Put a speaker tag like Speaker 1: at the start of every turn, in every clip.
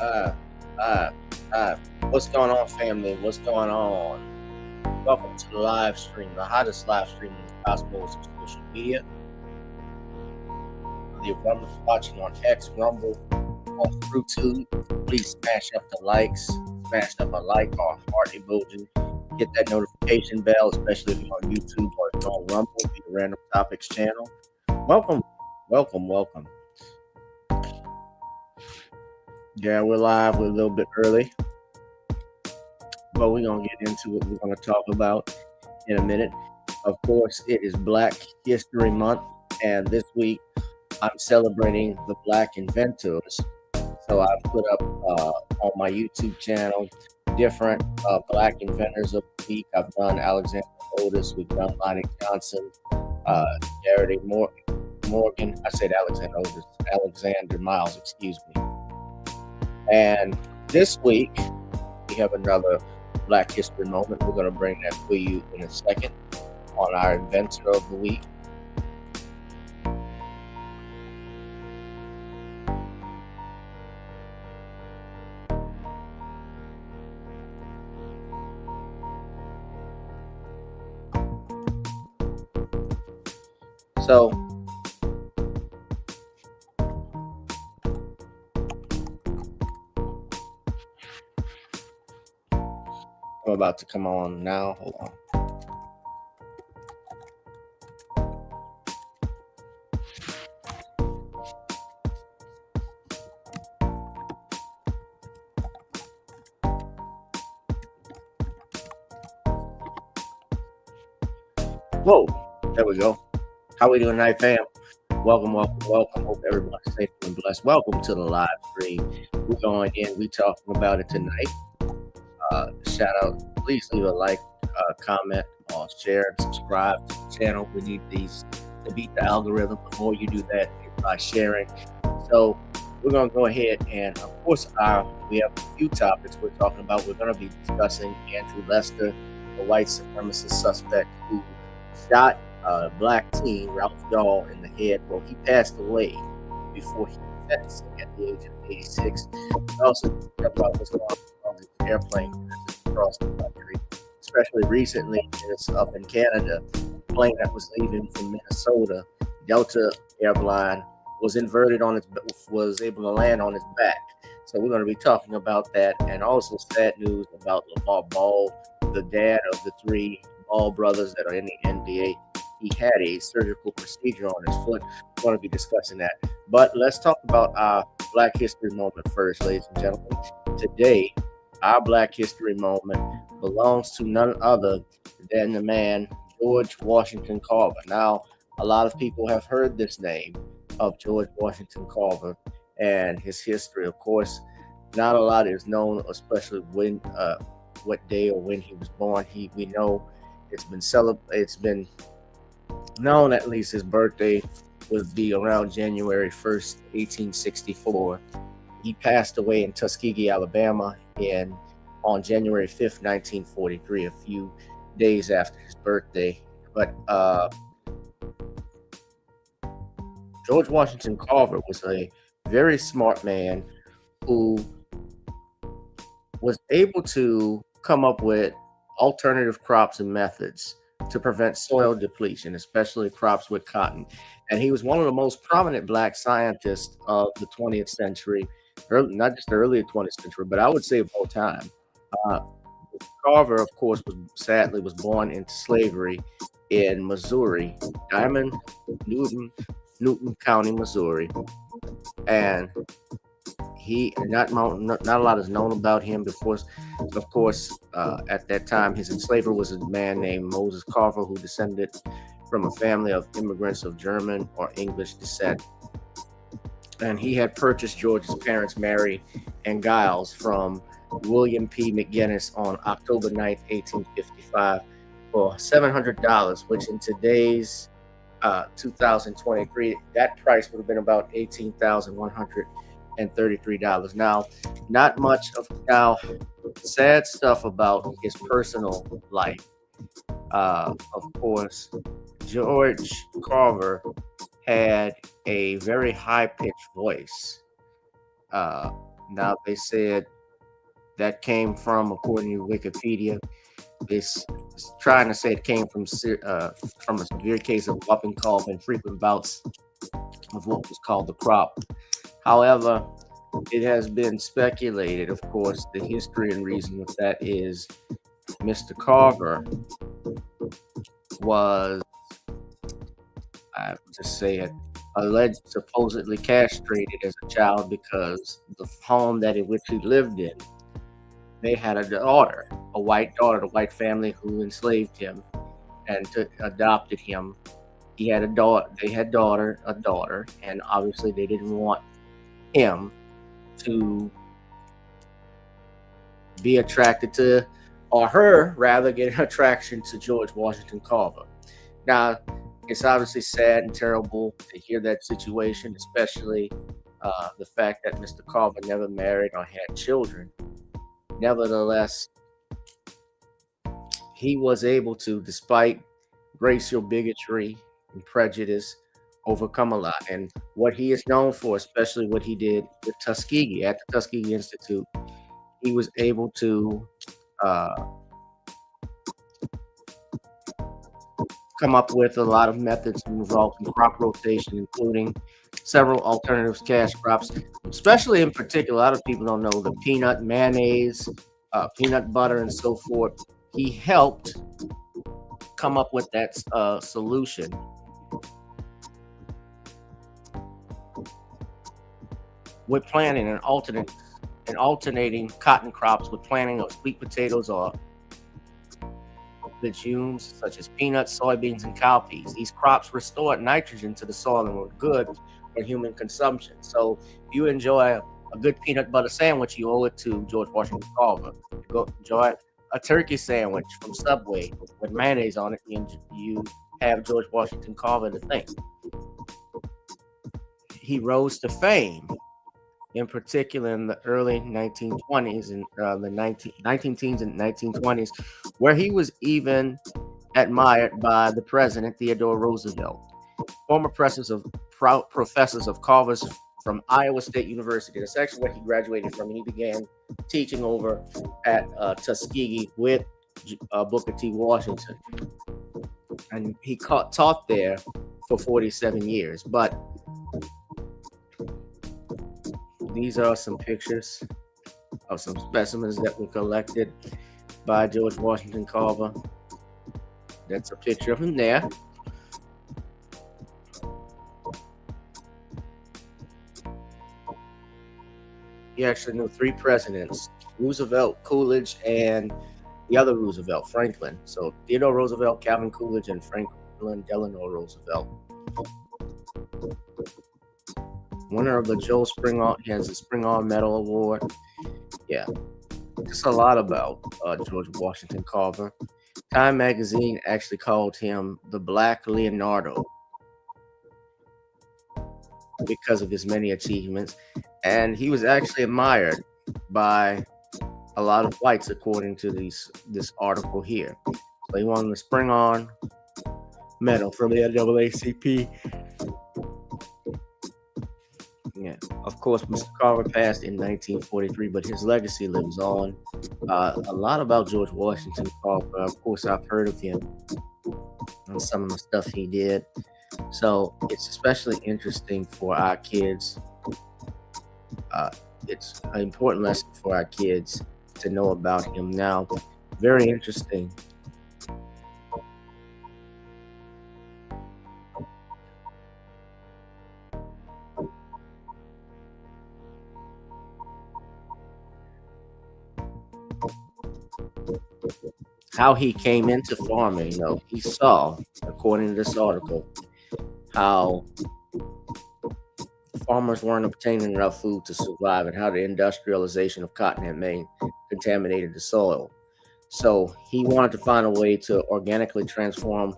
Speaker 1: Live, live, live. What's going on, family? What's going on? Welcome to the live stream, the hottest live stream in the cosmos of social media. Whether you're watching on X, Rumble, or YouTube, please smash up the likes, smash up a like or heart emoji. Hit that notification bell, especially if you're on YouTube or if you're on Rumble, the Random Topics channel. Welcome, welcome, welcome. Yeah, we're live. We're a little bit early, but we're going to get into what we're going to talk about in a minute. Of course, it is Black History Month, and this week I'm celebrating the Black inventors. So I've put up on my YouTube channel different Black inventors of the week. I've done Alexander Otis, we've done Lonnie Johnson, Garrett Morgan. I said Alexander Otis, Alexander Miles, excuse me. And this week, we have another Black History moment. We're going to bring that for you in a second on our Inventor of the Week. So, I'm about to come on now. Hold on. Whoa, there we go. How we doing tonight, fam? Welcome, welcome, welcome. Hope everybody's safe and blessed. Welcome to the live stream. We're going in. We're talking about it tonight. Shout out. Please leave a like, comment, or share and subscribe to the channel. We need these to beat the algorithm. The more you do that, by sharing. So we're going to go ahead and, of course, we have a few topics we're talking about. We're going to be discussing Andrew Lester, the white supremacist suspect who shot a black teen, Ralph Yarl, in the head. Well, he passed away before he was sentenced at the age of 86. We also talk about what's going on with airplane crashes across the country, especially recently. It's up in Canada. A plane that was leaving from Minnesota, Delta Airline, was able to land on its back. So we're going to be talking about that, and also sad news about Lavar Ball, the dad of the three Ball brothers that are in the NBA. He had a surgical procedure on his foot. We're going to be discussing that. But let's talk about our Black History moment first, ladies and gentlemen. Today, our Black History moment belongs to none other than the man George Washington Carver. Now, a lot of people have heard this name of George Washington Carver and his history. Of course, not a lot is known, especially when what day or when he was born. We know it's been known at least his birthday would be around January 1st, 1864. He passed away in Tuskegee, Alabama on January 5th, 1943, a few days after his birthday. But George Washington Carver was a very smart man who was able to come up with alternative crops and methods to prevent soil depletion, especially crops with cotton. And he was one of the most prominent black scientists of the 20th century, not just the early 20th century, but I would say of all time. Carver, of course, was born into slavery in Missouri, Newton County, Missouri, and not a lot is known about him. Before, of course, at that time, his enslaver was a man named Moses Carver, who descended from a family of immigrants of German or English descent. And he had purchased George's parents, Mary and Giles, from William P. McGinnis on October 9th, 1855, for $700, which in today's 2023, that price would have been about $18,133. Now, not much of sad stuff about his personal life. Of course, George Carver had a very high-pitched voice. Now they said that came from, according to Wikipedia, it's trying to say it came from a severe case of whooping cough and frequent bouts of what was called the crop. However, it has been speculated, of course, the history and reason with that is Mr. Carver was, I would just say it, alleged supposedly castrated as a child because the home that in which he lived in, they had a daughter, a white daughter, the white family who enslaved him and adopted him. He had a daughter, they had a daughter, and obviously they didn't want him to be attracted to, or her rather, get an attraction to George Washington Carver. Now, it's obviously sad and terrible to hear that situation, especially the fact that Mr. Carver never married or had children. Nevertheless, he was able to, despite racial bigotry and prejudice, overcome a lot. And what he is known for, especially what he did with Tuskegee at the Tuskegee Institute, he was able to come up with a lot of methods involved in crop rotation, including several alternative cash crops, especially in particular, a lot of people don't know the peanut mayonnaise, peanut butter, and so forth. He helped come up with that solution. With planting and alternating cotton crops with planting of sweet potatoes or legumes such as peanuts, soybeans, and cowpeas. These crops restored nitrogen to the soil and were good for human consumption. So if you enjoy a good peanut butter sandwich, you owe it to George Washington Carver. Go enjoy a turkey sandwich from Subway with mayonnaise on it, you have George Washington Carver to thank. He rose to fame, in particular in the early 1920s and the 19 teens and 1920s, where he was even admired by the president, Theodore Roosevelt. Former professors of Carver's from Iowa State University. That's actually where he graduated from. He began teaching over at Tuskegee with Booker T. Washington. And he taught there for 47 years. But these are some pictures of some specimens that were collected by George Washington Carver. That's a picture of him there. He actually knew 3 presidents: Roosevelt, Coolidge, and the other Roosevelt, Franklin. So Theodore Roosevelt, Calvin Coolidge, and Franklin Delano Roosevelt. Winner of the Joel Springall, he has the Springall Medal Award. Yeah, just a lot about George Washington Carver. Time magazine actually called him the Black Leonardo because of his many achievements. And he was actually admired by a lot of whites, according to this article here. So he won the Springall Medal from the NAACP. Yeah, of course, Mr. Carver passed in 1943, but his legacy lives on. A lot about George Washington Carver. Of course, I've heard of him and some of the stuff he did. So it's especially interesting for our kids. It's an important lesson for our kids to know about him now. Very interesting. How he came into farming, he saw, according to this article, how farmers weren't obtaining enough food to survive and how the industrialization of cotton had contaminated the soil. So he wanted to find a way to organically transform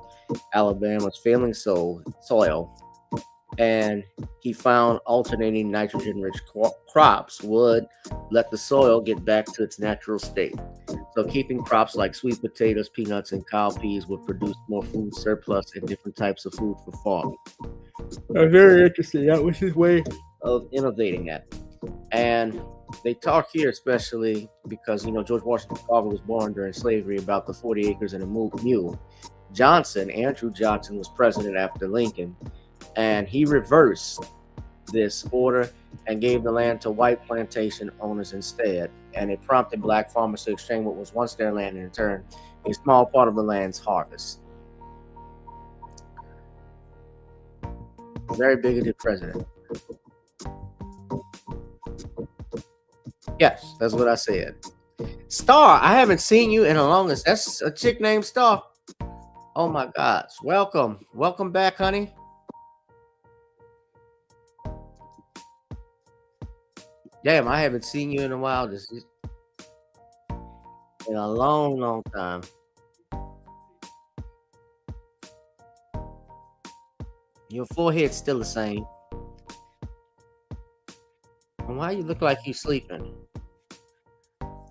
Speaker 1: Alabama's failing soil, and he found alternating nitrogen-rich crops would let the soil get back to its natural state. So keeping crops like sweet potatoes, peanuts, and cowpeas would produce more food surplus and different types of food for farming. Very interesting. That was his way of innovating that. And they talk here, especially because, George Washington Carver was born during slavery, about the 40 acres and a mule. Andrew Johnson, was president after Lincoln, and he reversed this order and gave the land to white plantation owners instead. And it prompted black farmers to exchange what was once their land in return a small part of the land's harvest. Very bigoted president. Yes, that's what I said. Star, I haven't seen you in the longest. That's a chick named Star. Oh my gosh. Welcome. Welcome back, honey. Damn, I haven't seen you in a while. This is in a long, long time. Your forehead's still the same. And why you look like you sleeping?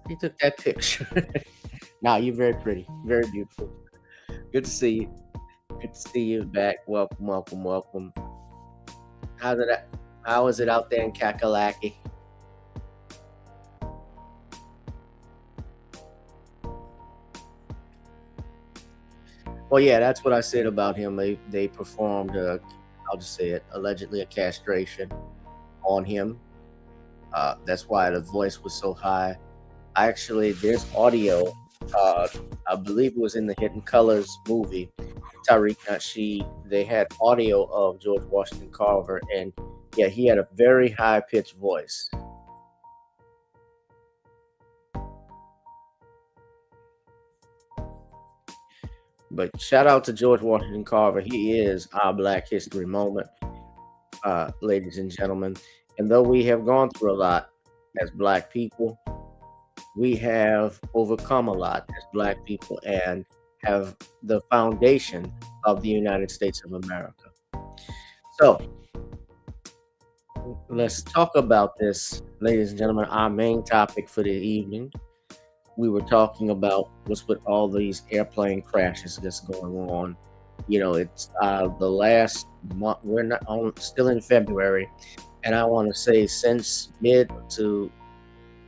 Speaker 1: You took that picture. Nah, you're very pretty. Very beautiful. Good to see you. Good to see you back. Welcome, welcome, welcome. How is it out there in Kakalaki? Well, yeah, that's what I said about him. They performed, I'll just say it, allegedly a castration on him. That's why the voice was so high. There's audio. I believe it was in the Hidden Colors movie. Tariq Nasheed, they had audio of George Washington Carver, and yeah, he had a very high-pitched voice. But shout out to George Washington Carver. He is our Black History moment, ladies and gentlemen. And though we have gone through a lot as Black people, we have overcome a lot as Black people and have the foundation of the United States of America. So let's talk about this, ladies and gentlemen. Our main topic for the evening. We were talking about what's with all these airplane crashes that's going on. It's the last month. We're still in February, and I want to say since mid to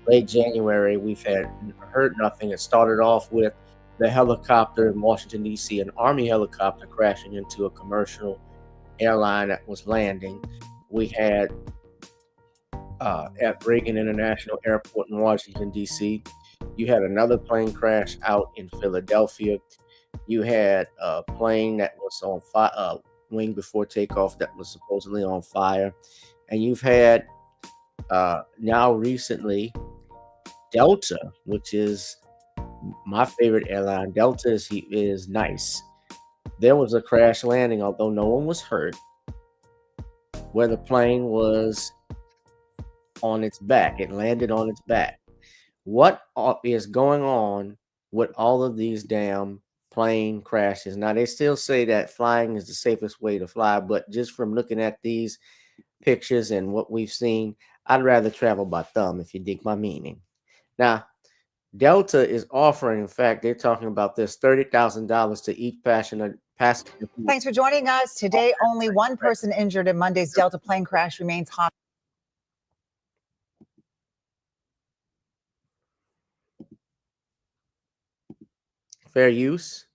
Speaker 1: late January, we've heard nothing. It started off with the helicopter in Washington, D.C., an Army helicopter crashing into a commercial airline that was landing. We had at Reagan International Airport in Washington, D.C., you had another plane crash out in Philadelphia. You had a plane that was on fire, wing before takeoff that was supposedly on fire. And you've had now recently Delta, which is my favorite airline. Delta is nice. There was a crash landing, although no one was hurt, where the plane was on its back. It landed on its back. What is going on with all of these damn plane crashes? Now, they still say that flying is the safest way to fly, but just from looking at these pictures and what we've seen, I'd rather travel by thumb, if you dig my meaning. Now, Delta is offering, in fact, they're talking about this $30,000 to each passenger.
Speaker 2: Thanks for joining us today. Only one person injured in Monday's Delta plane crash remains
Speaker 1: Fair use.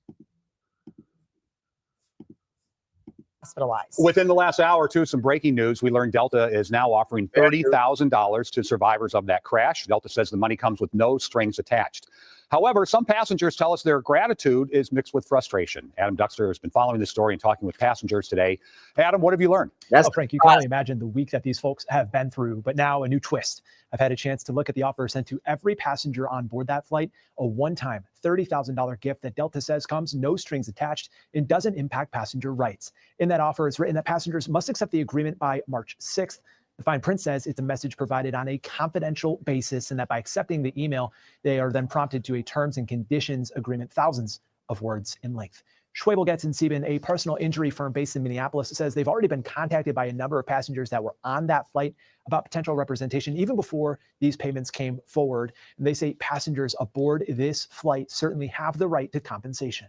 Speaker 2: Hospitalized.
Speaker 3: Within the last hour or two, some breaking news. We learned Delta is now offering $30,000 to survivors of that crash. Delta says the money comes with no strings attached. However, some passengers tell us their gratitude is mixed with frustration. Adam Duxter has been following this story and talking with passengers today. Adam, what have you learned?
Speaker 4: Frank, you can only imagine the week that these folks have been through, but now a new twist. I've had a chance to look at the offer sent to every passenger on board that flight, a one-time $30,000 gift that Delta says comes no strings attached and doesn't impact passenger rights. In that offer, it's written that passengers must accept the agreement by March 6th. The fine print says it's a message provided on a confidential basis and that by accepting the email, they are then prompted to a terms and conditions agreement, thousands of words in length. Schwabel Getz and Sieben, a personal injury firm based in Minneapolis, says they've already been contacted by a number of passengers that were on that flight about potential representation even before these payments came forward. And they say passengers aboard this flight certainly have the right to compensation.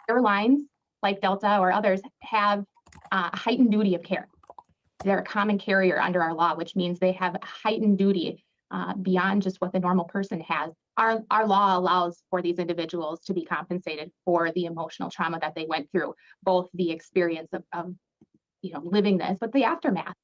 Speaker 5: Airlines like Delta or others have a heightened duty of care. They're a common carrier under our law, which means they have a heightened duty beyond just what the normal person has. Our law allows for these individuals to be compensated for the emotional trauma that they went through, both the experience of living this, but the aftermath.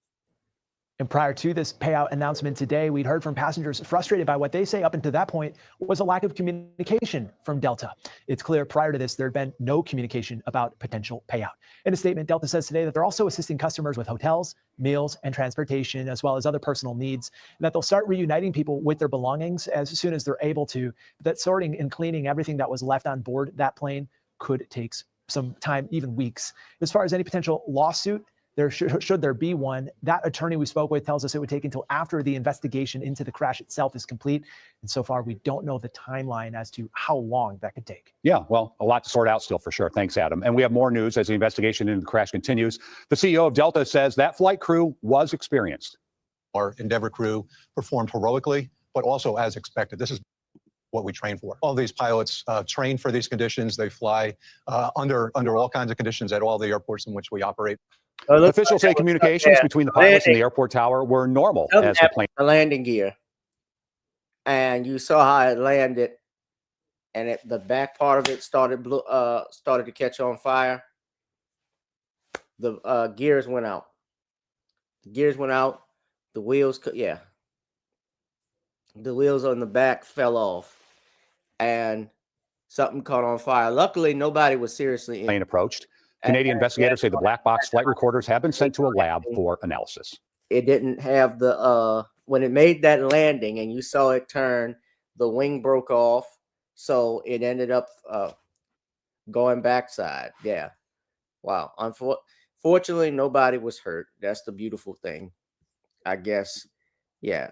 Speaker 4: And prior to this payout announcement today, we'd heard from passengers frustrated by what they say up until that point was a lack of communication from Delta. It's clear prior to this, there had been no communication about potential payout. In a statement, Delta says today that they're also assisting customers with hotels, meals, and transportation, as well as other personal needs, and that they'll start reuniting people with their belongings as soon as they're able to. That sorting and cleaning everything that was left on board that plane could take some time, even weeks. As far as any potential lawsuit, should there be one, that attorney we spoke with tells us it would take until after the investigation into the crash itself is complete. And so far, we don't know the timeline as to how long that could take.
Speaker 3: Yeah, well, a lot to sort out still for sure. Thanks, Adam. And we have more news as the investigation into the crash continues. The CEO of Delta says that flight crew was experienced.
Speaker 6: Our Endeavor crew performed heroically, but also as expected. This is what we train for. All these pilots train for these conditions. They fly under all kinds of conditions at all the airports in which we operate.
Speaker 3: Officials say communications between the pilots and the airport tower were normal as the plane.
Speaker 1: The landing gear, and you saw how it landed, and the back part of it started to catch on fire. The gears went out. The gears went out. The wheels, the wheels on the back fell off, and something caught on fire. Luckily, nobody was seriously injured.
Speaker 3: Plane approached. Canadian investigators say the black box flight recorders have been sent to a lab for analysis.
Speaker 1: It didn't have the when it made that landing and you saw it turn, the wing broke off, so it ended up going backside. Yeah, wow. Fortunately, nobody was hurt. That's the beautiful thing, I guess. Yeah,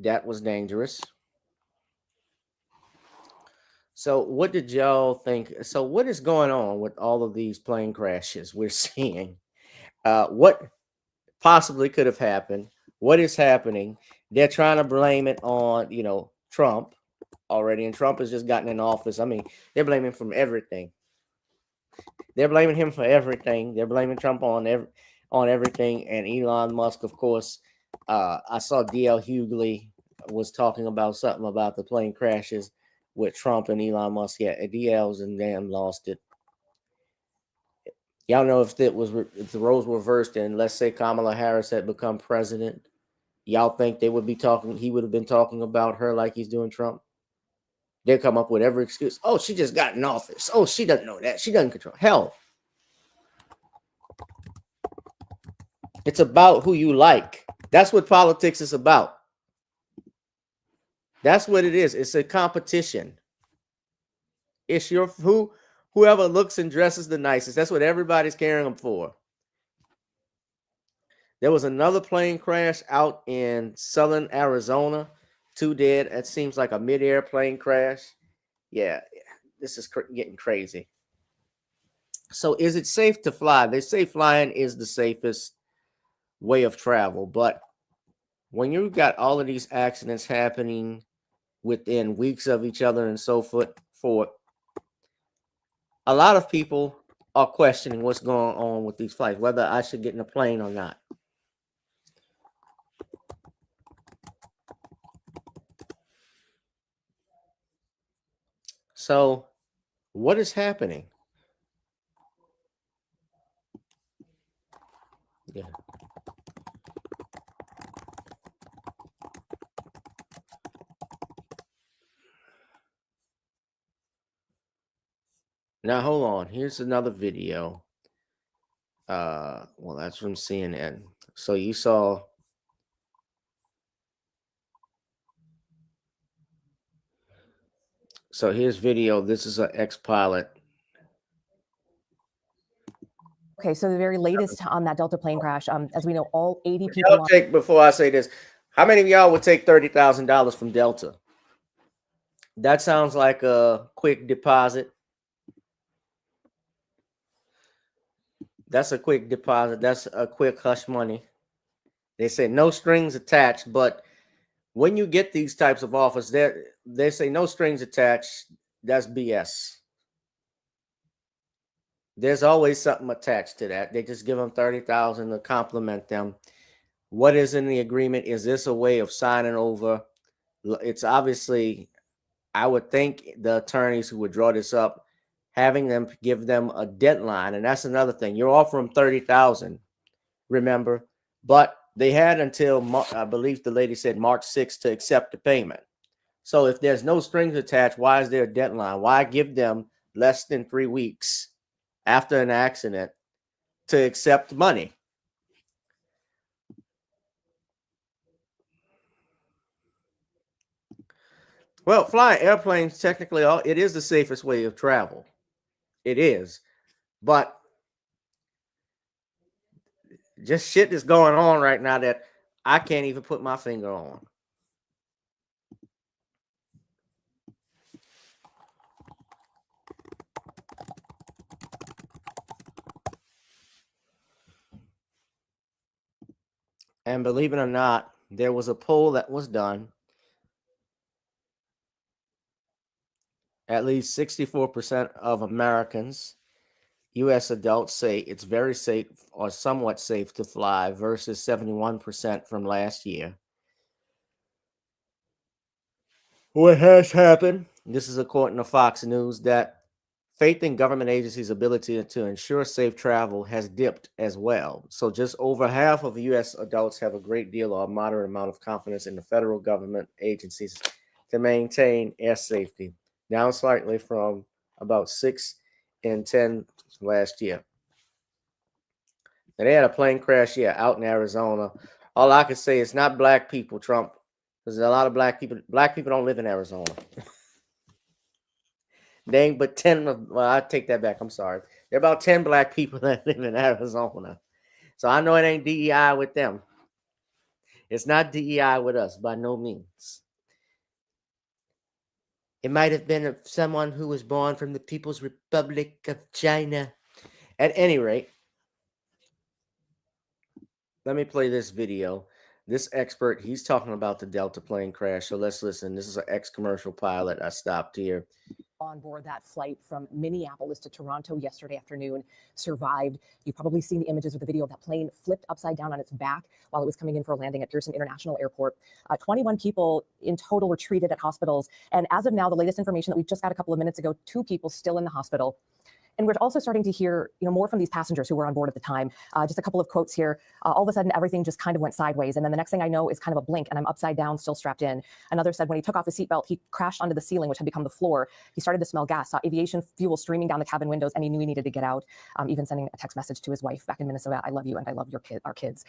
Speaker 1: that was dangerous. So what did y'all think? So what is going on with all of these plane crashes we're seeing? What possibly could have happened? What is happening? They're trying to blame it on, Trump already, and Trump has just gotten in office. I mean, they're blaming him from everything. They're blaming him for everything. They're blaming Trump on everything, and Elon Musk, of course. I saw D.L. Hughley was talking about something about the plane crashes with Trump and Elon Musk. Yeah, DL's and damn lost it. Y'all know if the roles were reversed and let's say Kamala Harris had become president, y'all think he would have been talking about her like he's doing Trump? They'll come up with every excuse. Oh, she just got in office. Oh, she doesn't know that. She doesn't control. Hell, it's about who you like. That's what politics is about. That's what it is. It's a competition. It's whoever looks and dresses the nicest. That's what everybody's carrying them for. There was another plane crash out in southern Arizona. 2 dead. It seems like a mid-air plane crash. Yeah, this is getting crazy. So is it safe to fly? They say flying is the safest way of travel. But when you've got all of these accidents happening within weeks of each other and so forth, a lot of people are questioning what's going on with these flights, whether I should get in a plane or not. So what is happening? Yeah. Now hold on. Here's another video. Well, that's from CNN. So you saw. So here's video. This is an ex-pilot.
Speaker 7: Okay, so the very latest on that Delta plane crash, as we know, all 80 people.
Speaker 1: Before I say this, how many of y'all would take $30,000 from Delta? That sounds like a quick deposit. That's a quick deposit. That's a quick hush money. They say no strings attached, but when you get these types of offers, they say no strings attached. That's BS. There's always something attached to that. They just give them $30,000 to compliment them. What is in the agreement? Is this a way of signing over? It's obviously, I would think the attorneys who would draw this up, having them give them a deadline, and that's another thing. You're offering 30,000, remember, but they had until I believe the lady said March 6th to accept the payment. So if there's no strings attached, why is there a deadline? Why give them less than 3 weeks after an accident to accept money? Well, flying airplanes, technically, it is the safest way of travel. It is. But just shit is going on right now that I can't even put my finger on. And believe it or not, there was a poll that was done. At least 64% of Americans, U.S. adults, say it's very safe or somewhat safe to fly versus 71% from last year. What has happened, this is according to Fox News, that faith in government agencies' ability to ensure safe travel has dipped as well. So just over half of U.S. adults have a great deal or a moderate amount of confidence in the federal government agencies to maintain air safety, down slightly from about 6 in 10 last year. And they had a plane crash here out in Arizona. All I can say is not black people, Trump, because a lot of black people don't live in Arizona. Dang, but 10, well, I take that back. I'm sorry. There are about 10 black people that live in Arizona. So I know it ain't DEI with them. It's not DEI with us, by no means. It might have been someone who was born from the People's Republic of China. At any rate, let me play this video. This expert, he's talking about the Delta plane crash. So let's listen. This is an ex-commercial pilot. I stopped here.
Speaker 7: On board that flight from Minneapolis to Toronto yesterday afternoon survived. You've probably seen the images of the video of that plane flipped upside down on its back while it was coming in for a landing at Pearson International Airport. 21 people in total were treated at hospitals. And as of now, the latest information that we just got a couple of minutes ago, 2 people still in the hospital. And we're also starting to hear, more from these passengers who were on board at the time. Just a couple of quotes here. All of a sudden, everything just kind of went sideways. And then the next thing I know is kind of a blink, and I'm upside down, still strapped in. Another said when he took off his seatbelt, he crashed onto the ceiling, which had become the floor. He started to smell gas, saw aviation fuel streaming down the cabin windows, and he knew he needed to get out. Even sending a text message to his wife back in Minnesota, I love you, and I love our kids.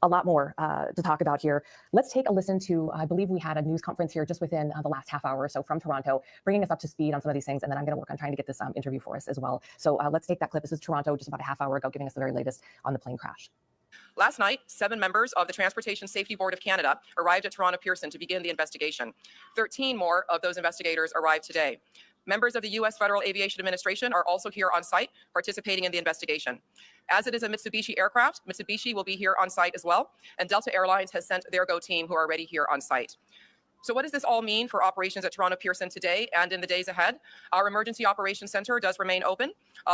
Speaker 7: A lot more to talk about here. Let's take a listen to, I believe we had a news conference here just within the last half hour or so from Toronto, bringing us up to speed on some of these things. And then I'm going to work on trying to get this interview for us as well. So let's take that clip. This is Toronto just about a half hour ago, giving us the very latest on the plane crash.
Speaker 8: Last night, 7 members of the Transportation Safety Board of Canada arrived at Toronto Pearson to begin the investigation. 13 more of those investigators arrived today. Members of the U.S. Federal Aviation Administration are also here on site participating in the investigation. As it is a Mitsubishi aircraft, Mitsubishi will be here on site as well, and Delta Airlines has sent their GO team who are already here on site. So what does this all mean for operations at Toronto Pearson today and in the days ahead? Our Emergency Operations Center does remain open,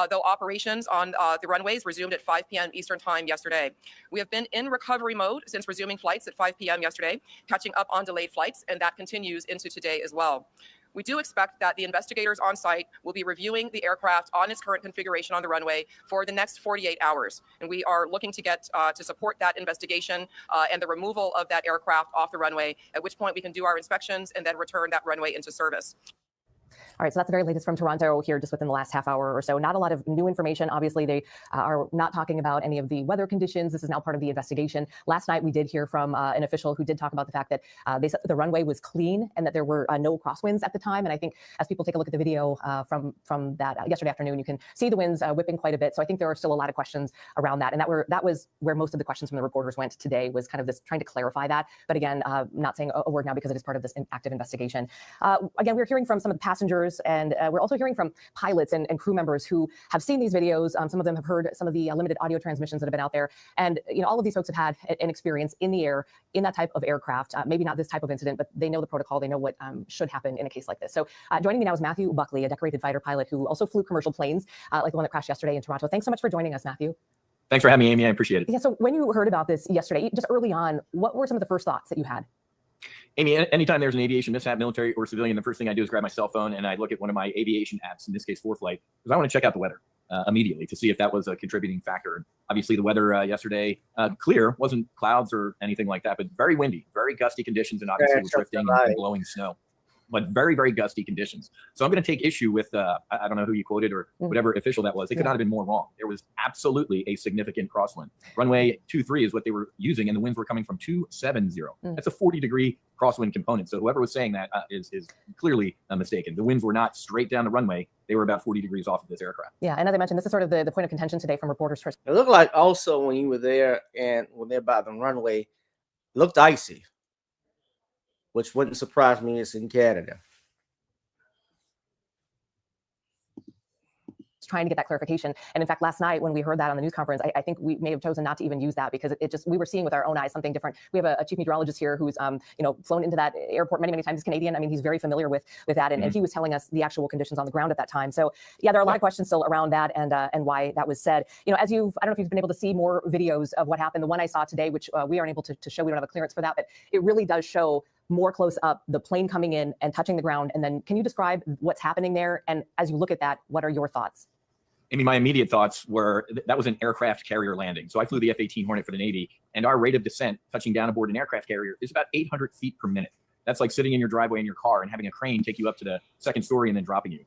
Speaker 8: though operations on the runways resumed at 5 p.m. Eastern Time yesterday. We have been in recovery mode since resuming flights at 5 p.m. yesterday, catching up on delayed flights, and that continues into today as well. We do expect that the investigators on site will be reviewing the aircraft on its current configuration on the runway for the next 48 hours. And we are looking to get to support that investigation and the removal of that aircraft off the runway, at which point we can do our inspections and then return that runway into service.
Speaker 7: All right, so that's the very latest from Toronto here just within the last half hour or so. Not a lot of new information. Obviously, they are not talking about any of the weather conditions. This is now part of the investigation. Last night, we did hear from an official who did talk about the fact that they said that the runway was clean and that there were no crosswinds at the time. And I think as people take a look at the video from that yesterday afternoon, you can see the winds whipping quite a bit. So I think there are still a lot of questions around that. And that was where most of the questions from the reporters went today, was kind of this trying to clarify that. But again, not saying a word now because it is part of this active investigation. Again, we're hearing from some of the passengers, and we're also hearing from pilots and crew members who have seen these videos. Some of them have heard some of the limited audio transmissions that have been out there. And all of these folks have had an experience in the air in that type of aircraft. Maybe not this type of incident, but they know the protocol. They know what should happen in a case like this. So joining me now is Matthew Buckley, a decorated fighter pilot who also flew commercial planes like the one that crashed yesterday in Toronto. Thanks so much for joining us, Matthew.
Speaker 9: Thanks for having me, Amy. I appreciate it.
Speaker 7: Yeah, so when you heard about this yesterday, just early on, what were some of the first thoughts that you had?
Speaker 9: Amy, anytime there's an aviation mishap, military or civilian, the first thing I do is grab my cell phone and I look at one of my aviation apps, in this case, ForeFlight, because I want to check out the weather immediately to see if that was a contributing factor. Obviously, the weather yesterday, clear, wasn't clouds or anything like that, but very windy, very gusty conditions, and obviously with drifting and blowing snow. But very, very gusty conditions. So I'm going to take issue with, I don't know who you quoted or whatever official that was. They could not have been more wrong. There was absolutely a significant crosswind. Runway 23 is what they were using, and the winds were coming from 270. That's a 40-degree crosswind component. So whoever was saying that is clearly mistaken. The winds were not straight down the runway. They were about 40 degrees off of this aircraft.
Speaker 7: Yeah, and as I mentioned, this is sort of the point of contention today from reporters.
Speaker 1: It looked like also when you were there and when they're by the runway, it looked icy, which wouldn't surprise me. It's in Canada.
Speaker 7: Trying to get that clarification. And in fact, last night when we heard that on the news conference, I think we may have chosen not to even use that because we were seeing with our own eyes something different. We have a chief meteorologist here who's flown into that airport many times. He's Canadian. I mean, he's very familiar with that, and he was telling us the actual conditions on the ground at that time. So yeah, there are a lot of questions still around that and why that was said. As I don't know if you've been able to see more videos of what happened. The one I saw today, which we aren't able to show, we don't have a clearance for that, but it really does show more close up the plane coming in and touching the ground. And then can you describe what's happening there? And as you look at that, what are your thoughts?
Speaker 9: I mean, my immediate thoughts were that was an aircraft carrier landing. So I flew the F-18 Hornet for the Navy, and our rate of descent touching down aboard an aircraft carrier is about 800 feet per minute. That's like sitting in your driveway in your car and having a crane take you up to the second story and then dropping you.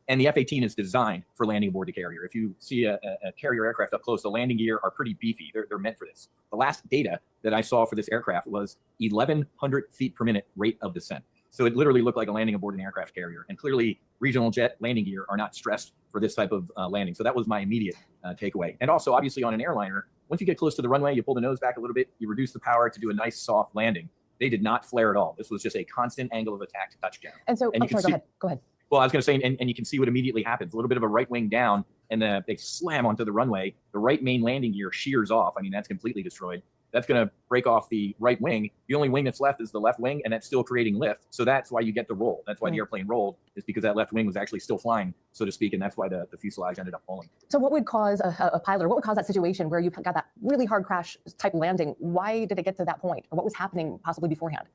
Speaker 9: And the F-18 is designed for landing aboard the carrier. If you see a carrier aircraft up close, the landing gear are pretty beefy. They're meant for this. The last data that I saw for this aircraft was 1,100 feet per minute rate of descent. So it literally looked like a landing aboard an aircraft carrier. And clearly, regional jet landing gear are not stressed for this type of landing. So that was my immediate takeaway. And also, obviously, on an airliner, once you get close to the runway, you pull the nose back a little bit, you reduce the power to do a nice soft landing. They did not flare at all. This was just a constant angle of attack to touchdown.
Speaker 7: And so, go ahead.
Speaker 9: Well, I was going to say, and you can see what immediately happens. A little bit of a right wing down, and they slam onto the runway. The right main landing gear shears off. I mean, that's completely destroyed. That's going to break off the right wing. The only wing that's left is the left wing, and that's still creating lift. So that's why you get the roll. That's why the airplane rolled, is because that left wing was actually still flying, so to speak, and that's why the fuselage ended up falling.
Speaker 7: So what would cause a pilot, or what would cause that situation where you got that really hard crash type landing? Why did it get to that point? Or what was happening possibly beforehand?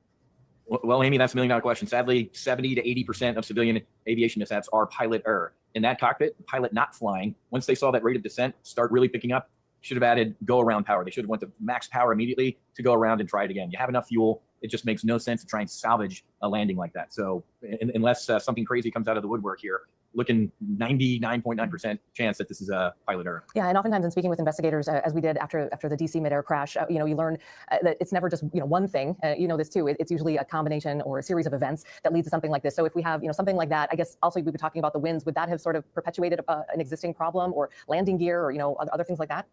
Speaker 9: Well, Amy, that's $1 million question. Sadly, 70 to 80% of civilian aviation mishaps are pilot error. In that cockpit, the pilot not flying, once they saw that rate of descent start really picking up, should have added go-around power. They should have went to max power immediately to go around and try it again. You have enough fuel. It just makes no sense to try and salvage a landing like that. So unless something crazy comes out of the woodwork here, looking 99.9% chance that this is a pilot error.
Speaker 7: Yeah, and oftentimes in speaking with investigators, as we did after the DC midair crash, you learn that it's never just one thing. This too. It's usually a combination or a series of events that leads to something like this. So if we have something like that, I guess also we were talking about the winds. Would that have sort of perpetuated an existing problem, or landing gear, or other things like that?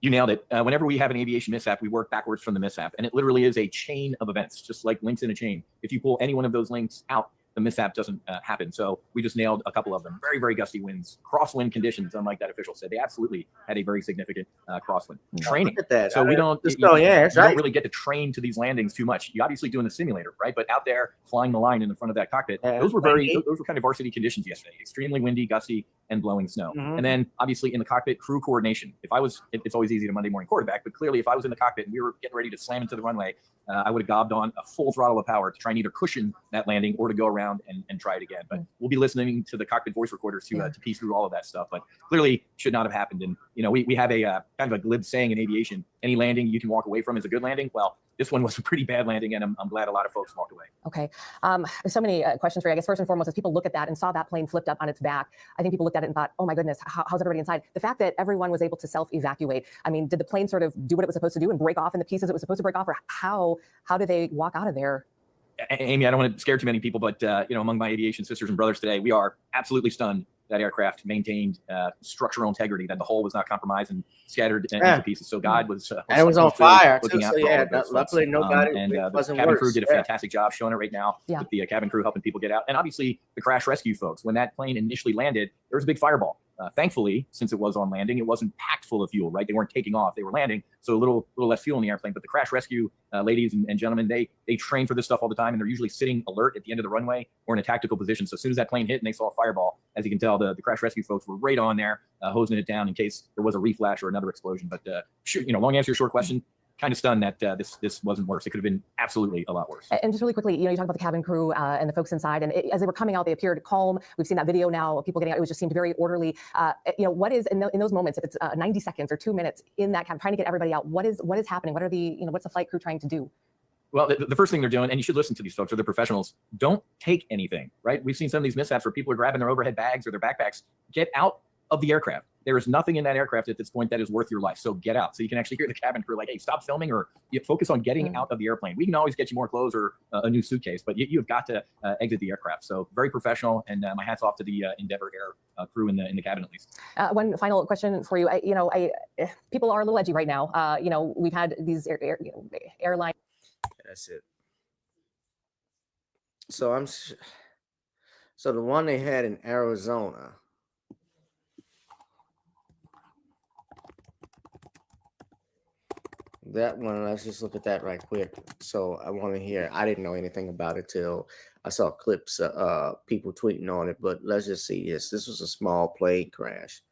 Speaker 9: You nailed it. Whenever we have an aviation mishap, we work backwards from the mishap, and it literally is a chain of events, just like links in a chain. If you pull any one of those links out, the mishap doesn't happen. So we just nailed a couple of them. Very, very gusty winds, crosswind conditions, unlike that official said. They absolutely had a very significant crosswind. Training.
Speaker 1: Look at that.
Speaker 9: So we don't,
Speaker 1: you
Speaker 9: don't really get to train to these landings too much. You obviously do in the simulator, right? But out there flying the line in the front of that cockpit, those were kind of varsity conditions yesterday. Extremely windy, gusty, and blowing snow. And then obviously in the cockpit, crew coordination. It's always easy to Monday morning quarterback, but clearly if I was in the cockpit and we were getting ready to slam into the runway, I would have gobbed on a full throttle of power to try and either cushion that landing or to go around and try it again. But we'll be listening to the cockpit voice recorders to piece through all of that stuff. But clearly should not have happened. And, we have a kind of a glib saying in aviation, any landing you can walk away from is a good landing. Well, this one was a pretty bad landing, and I'm glad a lot of folks walked away.
Speaker 7: Okay. There's so many questions for you. I guess first and foremost, as people look at that and saw that plane flipped up on its back, I think people looked at it and thought, oh my goodness, how's everybody inside? The fact that everyone was able to self-evacuate, I mean, did the plane sort of do what it was supposed to do and break off in the pieces it was supposed to break off, or how did they walk out of there?
Speaker 9: Amy, I don't want to scare too many people, but among my aviation sisters and brothers today, we are absolutely stunned that aircraft maintained structural integrity, that the hull was not compromised and scattered into pieces. So God was
Speaker 1: and it was on fire.
Speaker 9: Looking out
Speaker 1: luckily nobody
Speaker 9: and the
Speaker 1: wasn't
Speaker 9: cabin
Speaker 1: worse.
Speaker 9: crew did a fantastic job showing it right now. With the cabin crew helping people get out, and obviously the crash rescue folks. When that plane initially landed, there was a big fireball. Thankfully, since it was on landing, it wasn't packed full of fuel, right? They weren't taking off, they were landing. So a little less fuel in the airplane. But the crash rescue ladies and gentlemen, they train for this stuff all the time. And they're usually sitting alert at the end of the runway or in a tactical position. So as soon as that plane hit and they saw a fireball, as you can tell, the crash rescue folks were right on there, hosing it down in case there was a reflash or another explosion. But long answer to your short question, kind of stunned that this wasn't worse. It could have been absolutely a lot worse.
Speaker 7: And just really quickly, you talk about the cabin crew and the folks inside, and as they were coming out, they appeared calm. We've seen that video now of people getting out. It just seemed very orderly. What is in those moments, if it's 90 seconds or 2 minutes in that cabin, trying to get everybody out? What is happening? What are what's the flight crew trying to do?
Speaker 9: Well, the first thing they're doing, and you should listen to these folks, are the professionals. Don't take anything, right? We've seen some of these mishaps where people are grabbing their overhead bags or their backpacks. Get out of the aircraft. There is nothing in that aircraft at this point that is worth your life. So get out. So you can actually hear the cabin crew like, hey, stop filming, or you focus on getting out of the airplane. We can always get you more clothes or a new suitcase, but you have got to exit the aircraft. So very professional, and my hat's off to the Endeavor Air crew in the cabin at least.
Speaker 7: One final question for you. People are a little edgy right now. We've had these airlines.
Speaker 1: That's it. So the one they had in Arizona. That one, let's just look at that right quick. So I want to hear, I didn't know anything about it till I saw clips, people tweeting on it, but let's just see this. This was a small plane crash.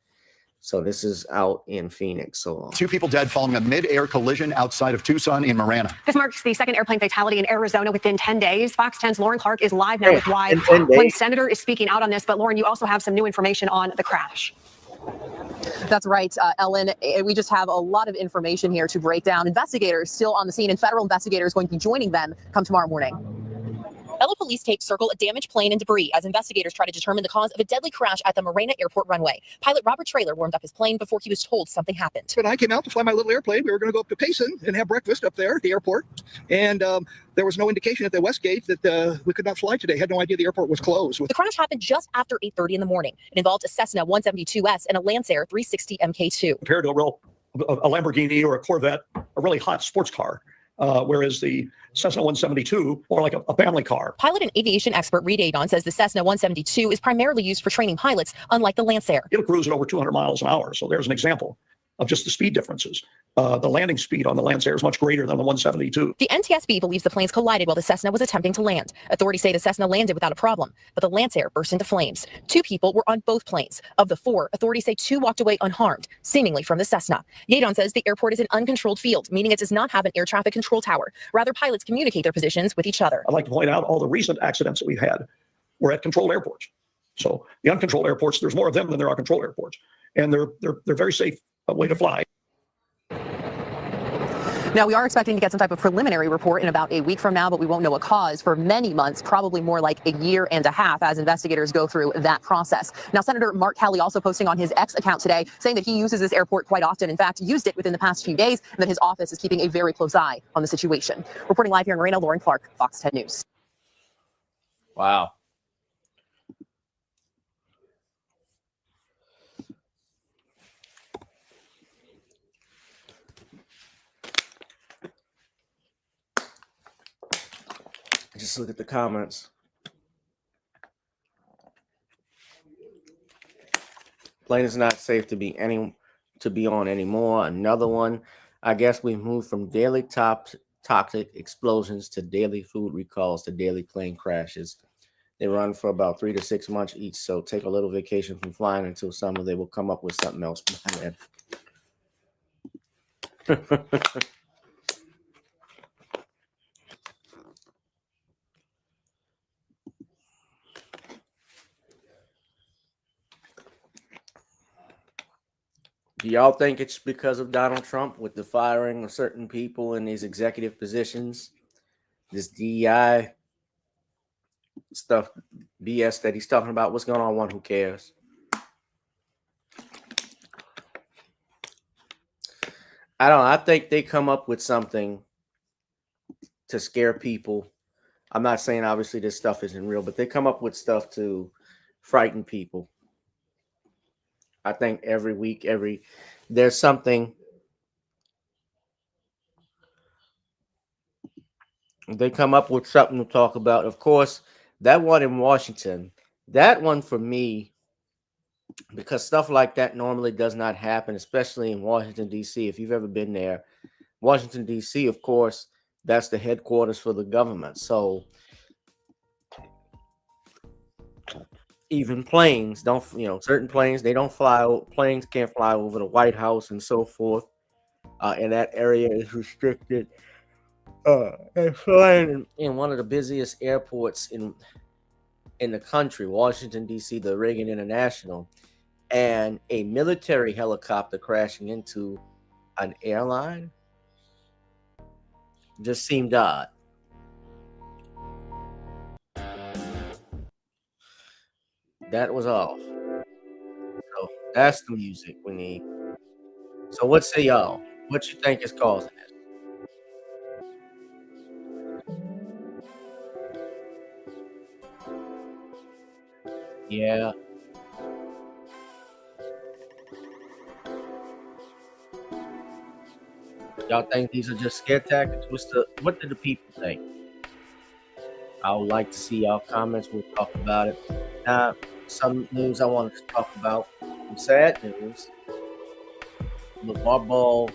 Speaker 1: So this is out in Phoenix. So
Speaker 10: 2 people dead following a mid-air collision outside of Tucson in Marana.
Speaker 11: This marks the second airplane fatality in Arizona within 10 days. Fox 10's Lauren Clark is live now with why one senator is speaking out on this. But Lauren, you also have some new information on the crash.
Speaker 12: That's right, Ellen. We just have a lot of information here to break down. Investigators still on the scene, and federal investigators going to be joining them come tomorrow morning. LA police tape circle a damaged plane and debris as investigators try to determine the cause of a deadly crash at the Marana Airport runway. Pilot Robert Traylor warmed up his plane before he was told something happened.
Speaker 13: When I came out to fly my little airplane, we were going to go up to Payson and have breakfast up there at the airport. And there was no indication at the West Gate that we could not fly today. Had no idea the airport was closed.
Speaker 12: The crash happened just after 8:30 in the morning. It involved a Cessna 172S and a Lancer 360 MK2.
Speaker 14: Compared to a Lamborghini or a Corvette, a really hot sports car. Whereas the Cessna 172, more like a family car.
Speaker 12: Pilot and aviation expert Reed Adon says the Cessna 172 is primarily used for training pilots, unlike the Lancer.
Speaker 14: It'll cruise at over 200 miles an hour. So there's an example of just the speed differences. The landing speed on the Lancer is much greater than the 172.
Speaker 12: The NTSB believes the planes collided while the Cessna was attempting to land. Authorities say the Cessna landed without a problem, but the Lancer burst into flames. 2 people were on both planes. Of the 4, authorities say 2 walked away unharmed, seemingly from the Cessna. Yadon says the airport is an uncontrolled field, meaning it does not have an air traffic control tower. Rather, pilots communicate their positions with each other.
Speaker 14: I'd like to point out all the recent accidents that we've had were at controlled airports. So the uncontrolled airports, there's more of them than there are controlled airports. And they're very safe way to fly.
Speaker 12: Now, we are expecting to get some type of preliminary report in about a week from now, but we won't know a cause for many months, probably more like a year and a half as investigators go through that process. Now, Senator Mark Kelly also posting on his X account today, saying that he uses this airport quite often. In fact, used it within the past few days, and that his office is keeping a very close eye on the situation. Reporting live here in Marina, Lauren Clark, Fox 10 News.
Speaker 1: Wow. Just look at the comments. Plane is not safe to be on anymore. Another one. I guess we moved from daily toxic explosions to daily food recalls to daily plane crashes. They run for about 3 to 6 months each. So take a little vacation from flying until summer. They will come up with something else by then. Do y'all think it's because of Donald Trump with the firing of certain people in these executive positions? This DEI stuff, BS that he's talking about. What's going on? One, who cares? I don't know. I think they come up with something to scare people. I'm not saying obviously this stuff isn't real, but they come up with stuff to frighten people. I think every week, there's something. They come up with something to talk about. Of course, that one in Washington, that one for me because stuff like that normally does not happen, especially in Washington, D.C. If you've ever been there, Washington, D.C., of course, that's the headquarters for the government. So even planes don't, certain planes, they don't fly, planes can't fly over the White House and so forth. And that area is restricted. And flying in one of the busiest airports in the country, Washington, D.C., the Reagan International, and a military helicopter crashing into an airline just seemed odd. That was off. So that's the music we need. So what say y'all? What you think is causing this? Yeah. Y'all think these are just scare tactics? What do the people think? I would like to see y'all comments. We'll talk about it. Some news I wanted to talk about. Some sad news. Lavar Ball,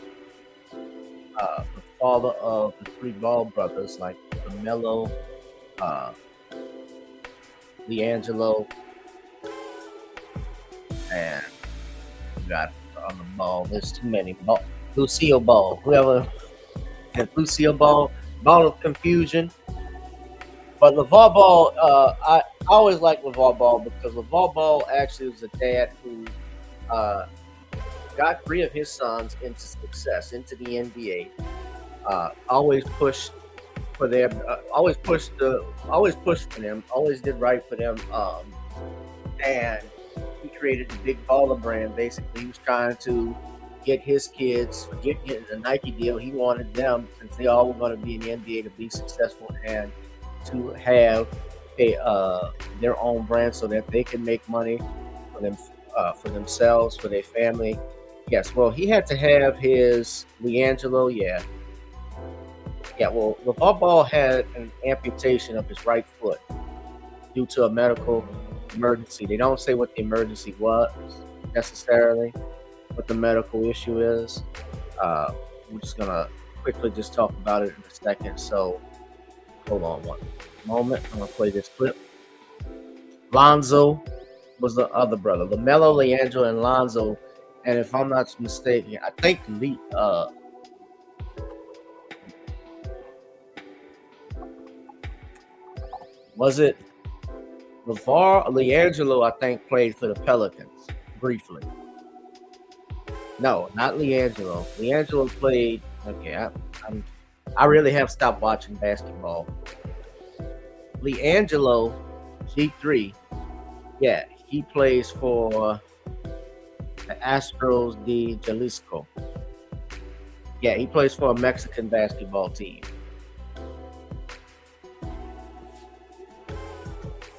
Speaker 1: the father of the three Ball brothers, like LaMelo, LiAngelo, and we got on the Ball. There's too many. Lucille Ball, whoever had Lucille Ball of confusion. But LaVar Ball, I always liked LaVar Ball because LaVar Ball actually was a dad who got 3 of his sons into success, into the NBA. Always pushed for them, always pushed for them, always did right for them. And he created the Big Baller brand. Basically, he was trying to get his kids, getting a Nike deal. He wanted them, since they all were going to be in the NBA, to be successful and to have their own brand so that they can make money for them, for themselves, for their family. Yes, well, he had to have his LiAngelo, yeah. Well, LaVar Ball had an amputation of his right foot due to a medical emergency. They don't say what the emergency was necessarily, what the medical issue is. We're just gonna quickly just talk about it in a second. So hold on one moment. I'm gonna play this clip. Lonzo was the other brother. LaMelo, LiAngelo, and Lonzo. And if I'm not mistaken, I think was it LaVar or LiAngelo, I think, played for the Pelicans briefly. No, not LiAngelo. LiAngelo played. Okay, I really have stopped watching basketball. LiAngelo, G3, yeah, he plays for the Astros de Jalisco. Yeah, he plays for a Mexican basketball team.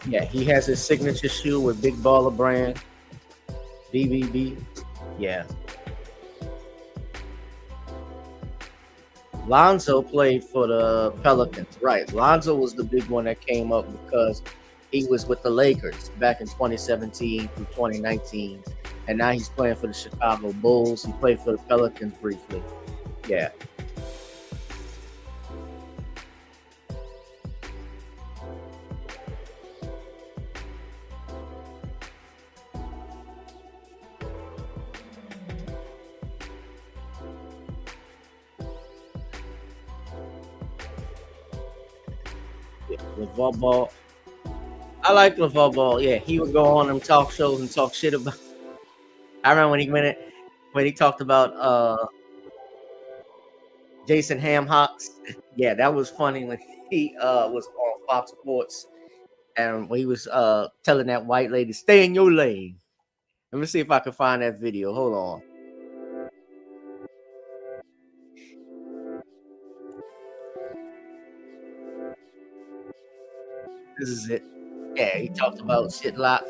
Speaker 1: Yeah, he has his signature shoe with Big Baller brand, BBB. Yeah. Lonzo played for the Pelicans, right? Lonzo was the big one that came up because he was with the Lakers back in 2017 through 2019, and now he's playing for the Chicago Bulls. He played for the Pelicans briefly. Yeah. LaVar Ball. I like LaVar Ball. Yeah, he would go on them talk shows and talk shit about. I remember when he talked about Jason Hamhocks. Yeah, that was funny when he was on Fox Sports and when he was telling that white lady, "Stay in your lane." Let me see if I can find that video. Hold on. This is it. Yeah, he talked about shit a lot.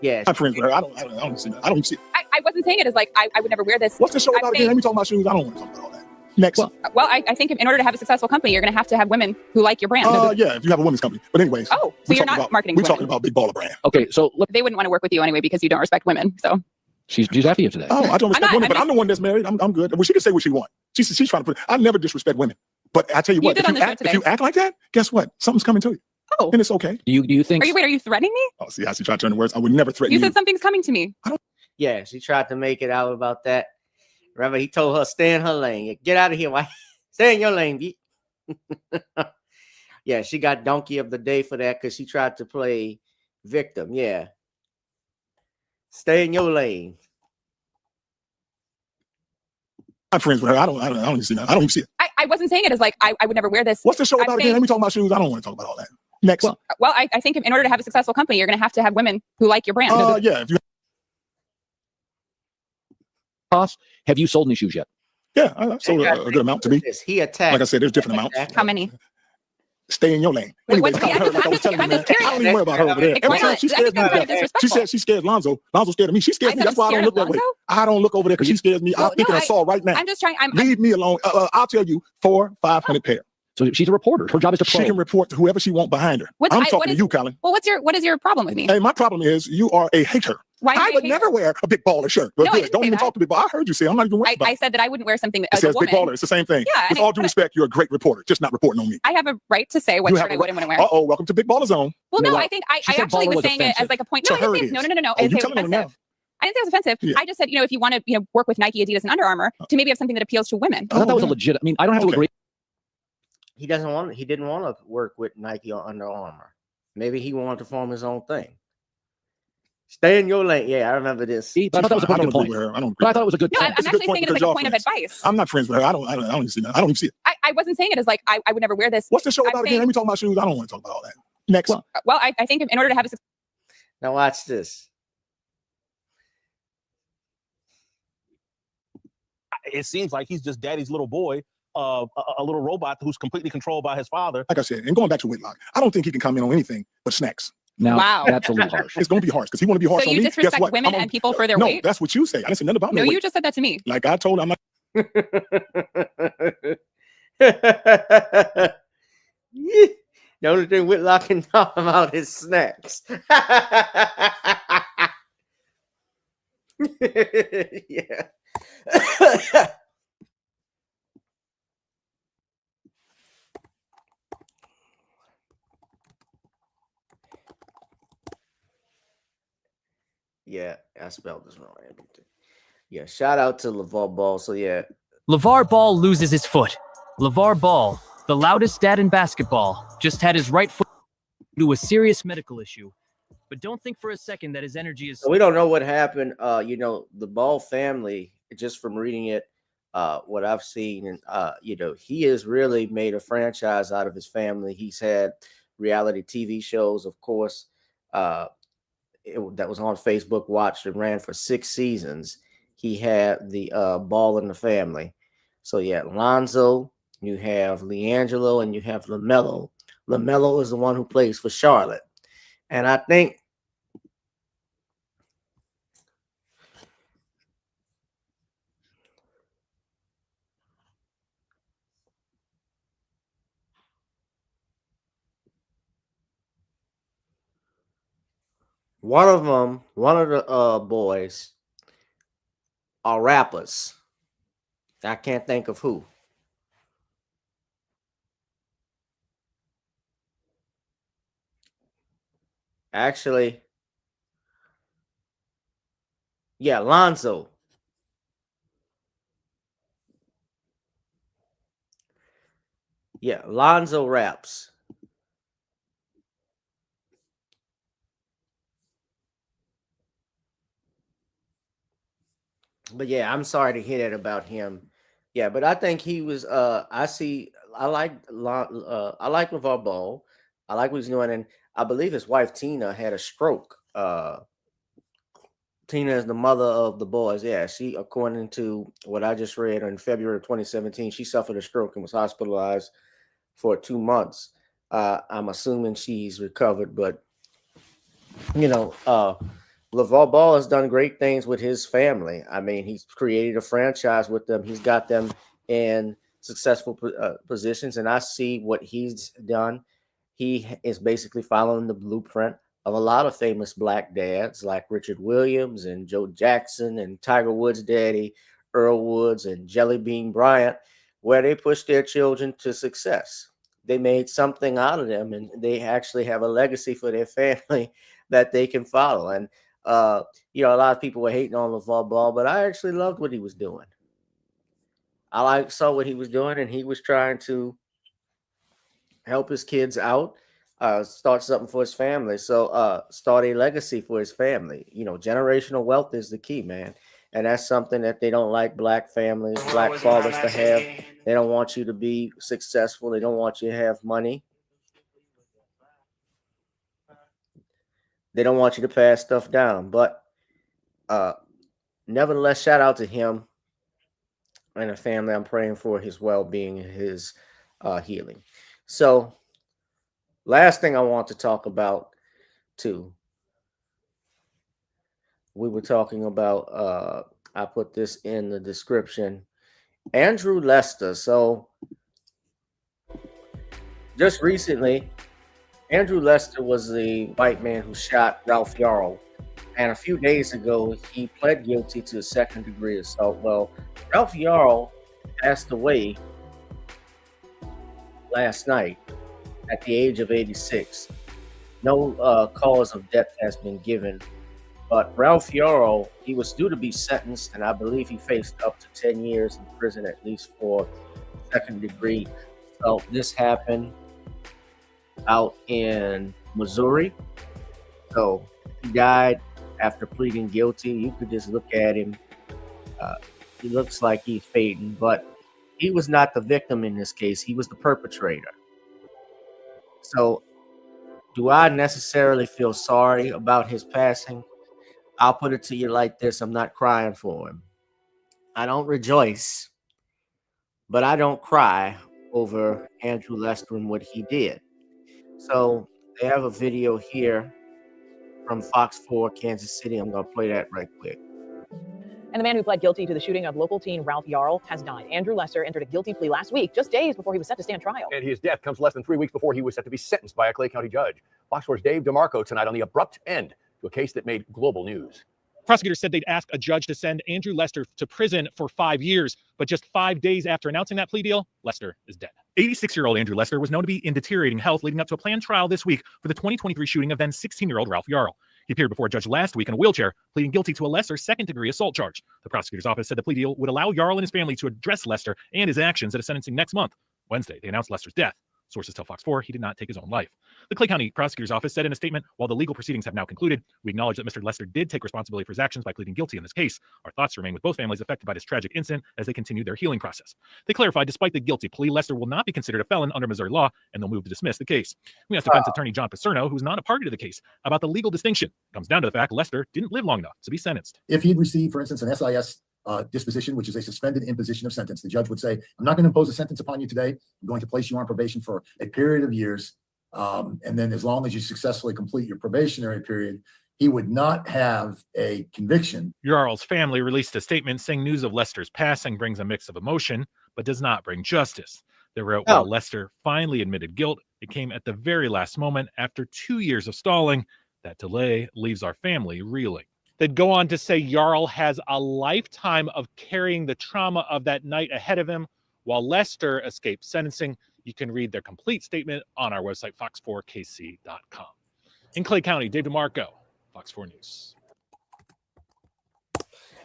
Speaker 1: Yeah,
Speaker 15: My friends with her. I don't see that. I don't see it.
Speaker 16: I wasn't saying it as like I would never wear this.
Speaker 15: What's the show
Speaker 16: I'm
Speaker 15: about
Speaker 16: saying,
Speaker 15: again? Let me talk about shoes. I don't want to talk about all that. Next.
Speaker 16: Well, I think in order to have a successful company, you're going to have women who like your brand.
Speaker 15: Yeah, if you have a women's company. But anyways.
Speaker 16: Oh, so you're not marketing to
Speaker 15: We're talking about Big Baller Brand.
Speaker 9: Okay, so
Speaker 16: they wouldn't want to work with you anyway because you don't respect women. So
Speaker 9: she's after you today.
Speaker 15: Oh, I don't respect women, but I'm the one that's married. I'm good. Well, she can say what she wants. She's trying to put. I never disrespect women. But I tell you what, if you act like that, guess what? Something's coming to you.
Speaker 16: Oh,
Speaker 15: and it's okay.
Speaker 9: Do you think?
Speaker 16: Are you threatening me?
Speaker 15: Oh, see how she tried to turn the words. I would never threaten you.
Speaker 16: You said something's coming to me.
Speaker 1: Yeah, she tried to make it out about that. Remember, he told her, stay in her lane. Get out of here. Why? Stay in your lane, B. Yeah, she got donkey of the day for that because she tried to play victim. Yeah. Stay in your lane.
Speaker 15: I'm friends with her. I don't even see that. I don't even see it.
Speaker 16: I wasn't saying it as like I would never wear this.
Speaker 15: What's the show about again? Let me talk about shoes. I don't want to talk about all that. Next.
Speaker 16: Well, I think in order to have a successful company, you're going to have women who like your brand.
Speaker 15: Yeah. If you
Speaker 9: have you sold any shoes yet?
Speaker 15: Yeah, I've sold a good amount to me.
Speaker 1: He attacked.
Speaker 15: Like I said, there's different amounts.
Speaker 16: How many?
Speaker 15: Stay in your lane. Anyways, I don't even worry about her over there. Every time she scares me. She said she scares Lonzo. Lonzo scared of me. She scares me. That's why I don't look that way. I don't look over there because she scares me. I'm thinking of Saul right now.
Speaker 16: I'm just trying.
Speaker 15: Leave me alone. I'll tell you, 400-500 pair.
Speaker 9: So she's a reporter. Her job is to
Speaker 15: She can report to whoever she wants behind her. I'm talking to you, Colin.
Speaker 16: Well, what is your problem with me?
Speaker 15: Hey, my problem is you are a hater.
Speaker 16: Why
Speaker 15: I would never wear a Big Baller shirt. But
Speaker 16: No,
Speaker 15: don't even talk to me. But I heard you say I'm not even worried about it.
Speaker 16: I said that I wouldn't wear something that
Speaker 15: It says Big Baller. It's the same thing.
Speaker 16: Yeah,
Speaker 15: With all due respect, you're a great reporter. Just not reporting on me.
Speaker 16: I have a right to say what shirt I would and wouldn't wear.
Speaker 15: Uh-oh, welcome to Big Baller Zone.
Speaker 16: Well, no, I think I actually was saying it as like a point. No, I didn't say no. I didn't say it was offensive. I didn't say it was offensive.
Speaker 15: Yeah.
Speaker 16: I just said, if you want to, work with Nike, Adidas, and Under Armour to maybe have something that appeals to women.
Speaker 9: I thought that was a legit. I mean, I don't have to agree.
Speaker 1: He didn't want to work with Nike or Under Armour. Maybe he wanted to form his own thing. Stay in your lane. Yeah, I remember this.
Speaker 9: But I thought that was a pretty good point. But I thought it was a good
Speaker 16: No,
Speaker 9: point.
Speaker 16: I'm actually saying it as like a point of advice.
Speaker 15: I'm not friends with her. I don't even see that. I don't even see it.
Speaker 16: I wasn't saying it as like I would never wear this.
Speaker 15: What's the show about again? Let me talk about shoes. I don't want to talk about all that. Next.
Speaker 16: Well, I think in order to have a
Speaker 1: Now watch this.
Speaker 17: It seems like he's just daddy's little boy, a little robot who's completely controlled by his father.
Speaker 15: Like I said, and going back to Whitlock, I don't think he can comment on anything but snacks.
Speaker 9: Now, that's a little harsh.
Speaker 15: It's going to be harsh because he want to be harsh
Speaker 16: So
Speaker 15: on
Speaker 16: you
Speaker 15: me.
Speaker 16: disrespect
Speaker 15: Guess what?
Speaker 16: women and people for their
Speaker 15: no,
Speaker 16: weight?
Speaker 15: that's what you say. I didn't say nothing about
Speaker 16: No,
Speaker 15: no
Speaker 16: you
Speaker 15: weight.
Speaker 16: just said that to me.
Speaker 15: Like I told him, I'm not.
Speaker 1: The only thing Whitlock can talk about is snacks. Yeah. Yeah, I spelled this wrong. Yeah, shout out to Lavar Ball. So yeah.
Speaker 18: Lavar Ball loses his foot. Lavar Ball, the loudest dad in basketball, just had his right foot due to a serious medical issue. But don't think for a second that his energy is...
Speaker 1: So we don't know what happened. The Ball family, just from reading it, what I've seen, and he has really made a franchise out of his family. He's had reality TV shows, of course, that was on Facebook Watch and ran for 6 seasons. He had the Ball in the Family. So yeah, Lonzo, you have LiAngelo, and you have LaMelo. LaMelo is the one who plays for Charlotte. And I think one of the boys are rappers. I can't think of who. Actually, yeah, Lonzo. Yeah, Lonzo raps. But yeah, I'm sorry to hear that about him. Yeah, but I think he was I like LaVar Ball. I like what he's doing, and I believe his wife Tina had a stroke. Tina is the mother of the boys. Yeah, she, according to what I just read, in February of 2017, she suffered a stroke and was hospitalized for 2 months. I'm assuming she's recovered, but LaVar Ball has done great things with his family. I mean, he's created a franchise with them. He's got them in successful positions, and I see what he's done. He is basically following the blueprint of a lot of famous black dads like Richard Williams and Joe Jackson and Tiger Woods' daddy, Earl Woods, and Jelly Bean Bryant, where they pushed their children to success. They made something out of them, and they actually have a legacy for their family that they can follow. And, you know, a lot of people were hating on LaVar Ball, but I actually loved what he was doing. I saw what he was doing, and he was trying to help his kids out, start something for his family. So start a legacy for his family. You know, generational wealth is the key, man. And that's something that they don't like black families, black fathers to have. They don't want you to be successful. They don't want you to have money. They don't want you to pass stuff down. But nevertheless, shout out to him and the family. I'm praying for his well-being and his healing. So last thing I want to talk about too, we were talking about, I put this in the description, Andrew Lester. So just recently, Andrew Lester was the white man who shot Ralph Yarl. And a few days ago, he pled guilty to second-degree assault. Well, Ralph Yarl passed away last night at the age of 86. No cause of death has been given. But Ralph Yarl, he was due to be sentenced, and I believe he faced up to 10 years in prison, at least for second-degree assault. This happened out in Missouri. So he died after pleading guilty. You could just look at him. He looks like he's fading, but he was not the victim in this case. He was the perpetrator. So do I necessarily feel sorry about his passing? I'll put it to you like this. I'm not crying for him. I don't rejoice, but I don't cry over Andrew Lester and what he did. So they have a video here from Fox 4 Kansas City. I'm going to play that right quick.
Speaker 12: And the man who pled guilty to the shooting of local teen Ralph Yarl has died. Andrew Lester entered a guilty plea last week, just days before he was set to stand trial.
Speaker 19: And his death comes less than 3 weeks before he was set to be sentenced by a Clay County judge. Fox 4's Dave DeMarco tonight on the abrupt end to a case that made global news.
Speaker 20: Prosecutors said they'd ask a judge to send Andrew Lester to prison for 5 years, but just 5 days after announcing that plea deal, Lester is dead. 86-year-old Andrew Lester was known to be in deteriorating health leading up to a planned trial this week for the 2023 shooting of then 16-year-old Ralph Yarl. He appeared before a judge last week in a wheelchair, pleading guilty to a lesser second-degree assault charge. The prosecutor's office said the plea deal would allow Yarl and his family to address Lester and his actions at a sentencing next month. Wednesday, they announced Lester's death. Sources tell Fox 4 he did not take his own life. The Clay County prosecutor's office said in a statement, while the legal proceedings have now concluded, we acknowledge that Mr. Lester did take responsibility for his actions by pleading guilty in this case. Our thoughts remain with both families affected by this tragic incident as they continue their healing process. They clarified, despite the guilty plea, Lester will not be considered a felon under Missouri law, and they'll move to dismiss the case. We asked defense attorney John Paserno, who's not a party to the case, about the legal distinction. It comes down to the fact Lester didn't live long enough to be sentenced.
Speaker 15: If he'd received, for instance, an SIS disposition, which is a suspended imposition of sentence, the judge would say, I'm not going to impose a sentence upon you today. I'm going to place you on probation for a period of years. And then as long as you successfully complete your probationary period, he would not have a conviction.
Speaker 20: Yarl's family released a statement saying news of Lester's passing brings a mix of emotion, but does not bring justice. They wrote, while Lester finally admitted guilt, it came at the very last moment after 2 years of stalling. That delay leaves our family reeling. They'd go on to say Yarl has a lifetime of carrying the trauma of that night ahead of him, while Lester escaped sentencing. You can read their complete statement on our website, fox4kc.com. In Clay County, Dave DeMarco, Fox 4 News.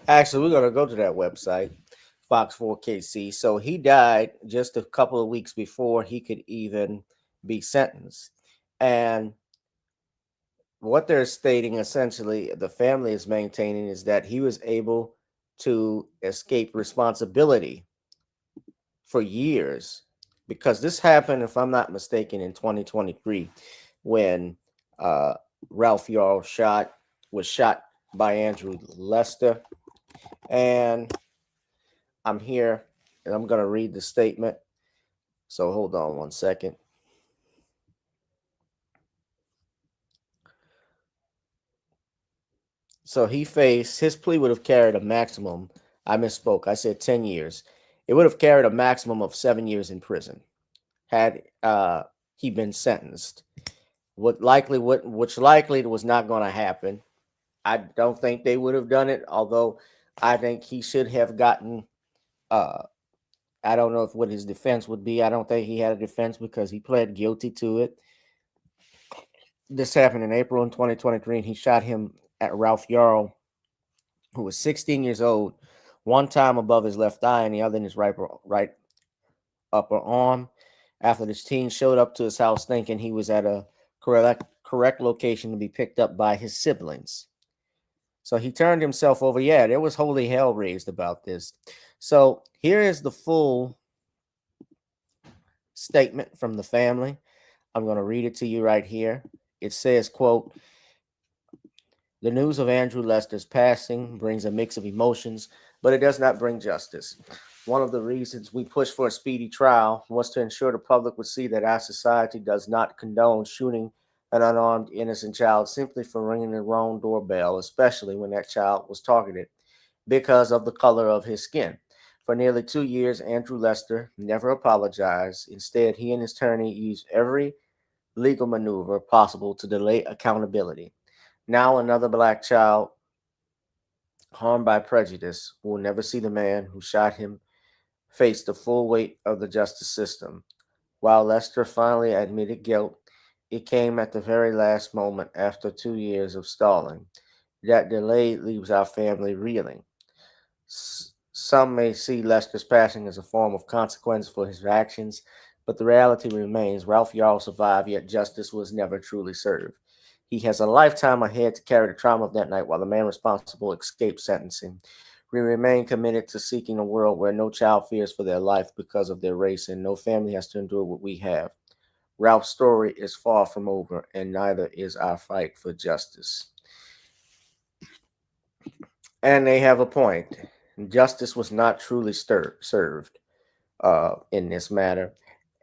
Speaker 1: Actually, we're going to go to that website, Fox 4KC. So he died just a couple of weeks before he could even be sentenced. And what they're stating, essentially, the family is maintaining, is that he was able to escape responsibility for years, because this happened, if I'm not mistaken, in 2023 when Ralph Yarl was shot by Andrew Lester. And I'm here and I'm going to read the statement. So hold on one second. So he faced, his plea would have carried a maximum, I misspoke, I said 10 years. It would have carried a maximum of 7 years in prison had he been sentenced. Which likely was not going to happen. I don't think they would have done it, although I think he should have gotten. I don't know what his defense would be. I don't think he had a defense because he pled guilty to it. This happened in April in 2023, and he shot him at Ralph Yarl, who was 16 years old, one time above his left eye and the other in his right upper arm. After this teen showed up to his house thinking he was at a correct location to be picked up by his siblings. So he turned himself over. Yeah, there was holy hell raised about this. So here is the full statement from the family. I'm going to read it to you right here. It says, quote, "The news of Andrew Lester's passing brings a mix of emotions, but it does not bring justice. One of the reasons we pushed for a speedy trial was to ensure the public would see that our society does not condone shooting an unarmed innocent child simply for ringing the wrong doorbell, especially when that child was targeted because of the color of his skin. For nearly 2 years, Andrew Lester never apologized. Instead, he and his attorney used every legal maneuver possible to delay accountability. Now another black child harmed by prejudice will never see the man who shot him face the full weight of the justice system. While Lester finally admitted guilt, it came at the very last moment after 2 years of stalling. That delay leaves our family reeling. Some may see Lester's passing as a form of consequence for his actions, but the reality remains Ralph Yarl survived, yet justice was never truly served. He has a lifetime ahead to carry the trauma of that night while the man responsible escapes sentencing. We remain committed to seeking a world where no child fears for their life because of their race and no family has to endure what we have. Ralph's story is far from over, and neither is our fight for justice." And they have a point. Justice was not truly served in this matter.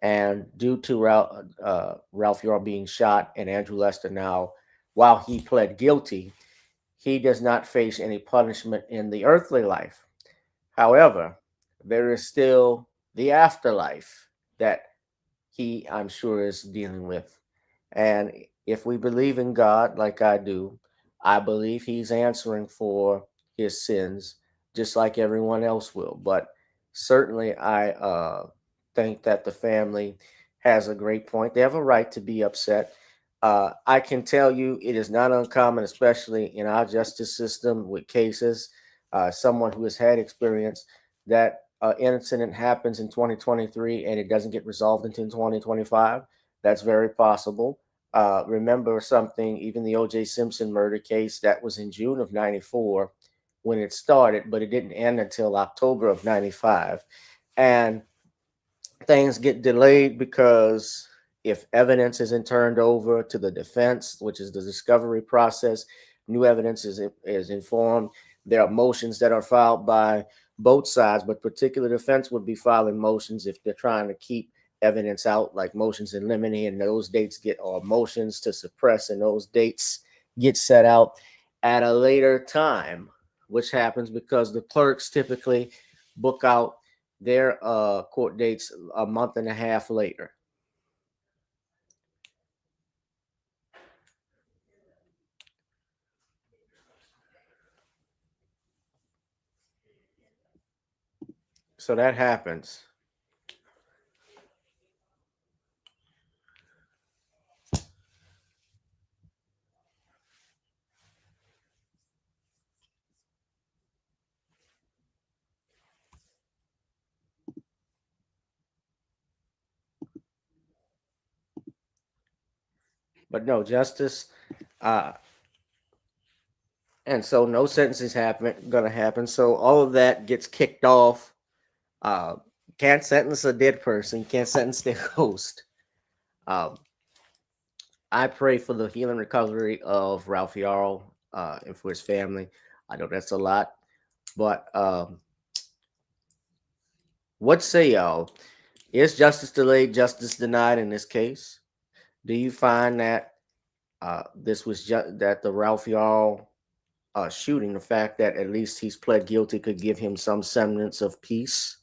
Speaker 1: And due to Ralph Yarl being shot and Andrew Lester now, while he pled guilty, he does not face any punishment in the earthly life. However, there is still the afterlife that he, I'm sure, is dealing with. And if we believe in God, like I do, I believe he's answering for his sins, just like everyone else will. But certainly, I think that the family has a great point. They have a right to be upset. I can tell you it is not uncommon, especially in our justice system with cases, someone who has had experience, that incident happens in 2023 and it doesn't get resolved until 2025. That's very possible. Remember something, even the O.J. Simpson murder case, that was in June of 94 when it started, but it didn't end until October of 95. And things get delayed because if evidence isn't turned over to the defense, which is the discovery process, new evidence is informed. There are motions that are filed by both sides, but particular defense would be filing motions if they're trying to keep evidence out, like motions in limine, and those dates or motions to suppress, and those dates get set out at a later time, which happens because the clerks typically book out their court dates a month and a half later. So that happens. But no justice, and so no sentences going to happen. So all of that gets kicked off. Can't sentence a dead person. Can't sentence their ghost. I pray for the healing recovery of Ralph Yarl and for his family. I know that's a lot, but what say y'all? Is justice delayed, justice denied in this case? Do you find that this was that the Ralph Yarl shooting, the fact that at least he's pled guilty, could give him some semblance of peace?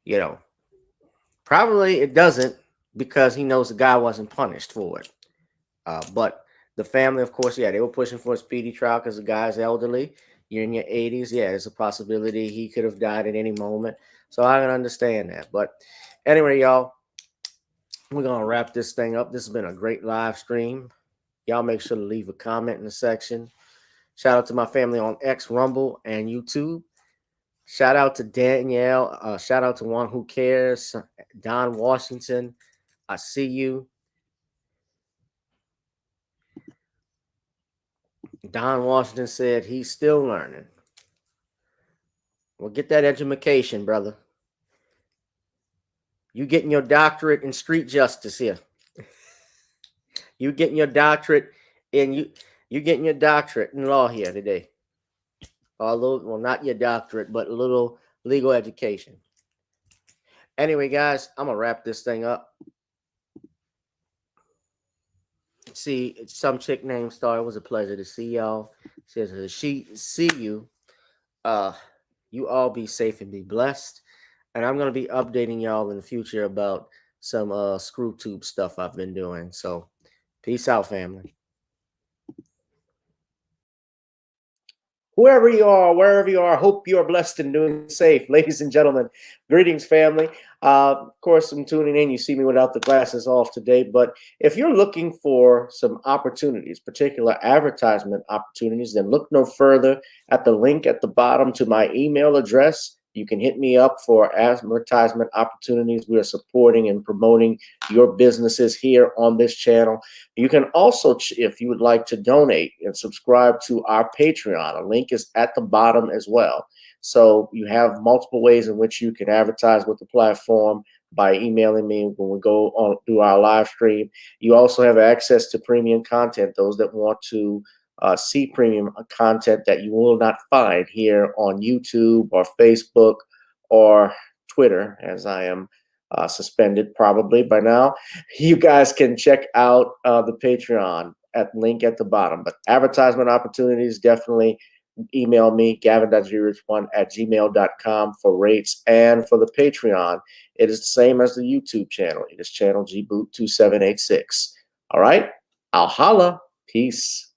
Speaker 1: You know, probably it doesn't because he knows the guy wasn't punished for it. But the family, of course, yeah, they were pushing for a speedy trial because the guy's elderly. You're in your 80s. Yeah, there's a possibility he could have died at any moment. So I can understand that. But anyway, y'all, we're going to wrap this thing up. This has been a great live stream. Y'all make sure to leave a comment in the section. Shout out to my family on X, Rumble, and YouTube. Shout out to Danielle. Shout out to One Who Cares. Don Washington. I see you. Don Washington said he's still learning. Well, get that education, brother. You getting your doctorate in street justice here. You getting your doctorate in you getting your doctorate in law here today. Although, well, not your doctorate, but a little legal education. Anyway, guys, I'm gonna wrap this thing up. See, some chick named Star. It was a pleasure to see y'all. Says she see you. You all be safe and be blessed. And I'm gonna be updating y'all in the future about some screw tube stuff I've been doing. So peace out, family. Whoever you are, wherever you are, hope you are blessed and doing safe. Ladies and gentlemen, greetings, family. Of course, I'm tuning in. You see me without the glasses off today. But if you're looking for some opportunities, particular advertisement opportunities, then look no further at the link at the bottom to my email address. You can hit me up for advertisement opportunities. We are supporting and promoting your businesses here on this channel. You can also, if you would like to donate and subscribe to our Patreon, a link is at the bottom as well. So you have multiple ways in which you can advertise with the platform by emailing me when we go on through our live stream. You also have access to premium content, those that want to see premium content that you will not find here on YouTube or Facebook or Twitter, as I am suspended probably by now. You guys can check out the Patreon at link at the bottom. But advertisement opportunities, definitely email me, gavin.grich1@gmail.com for rates. And for the Patreon, it is the same as the YouTube channel. It is channel gboot2786. All right, I'll holla. Peace.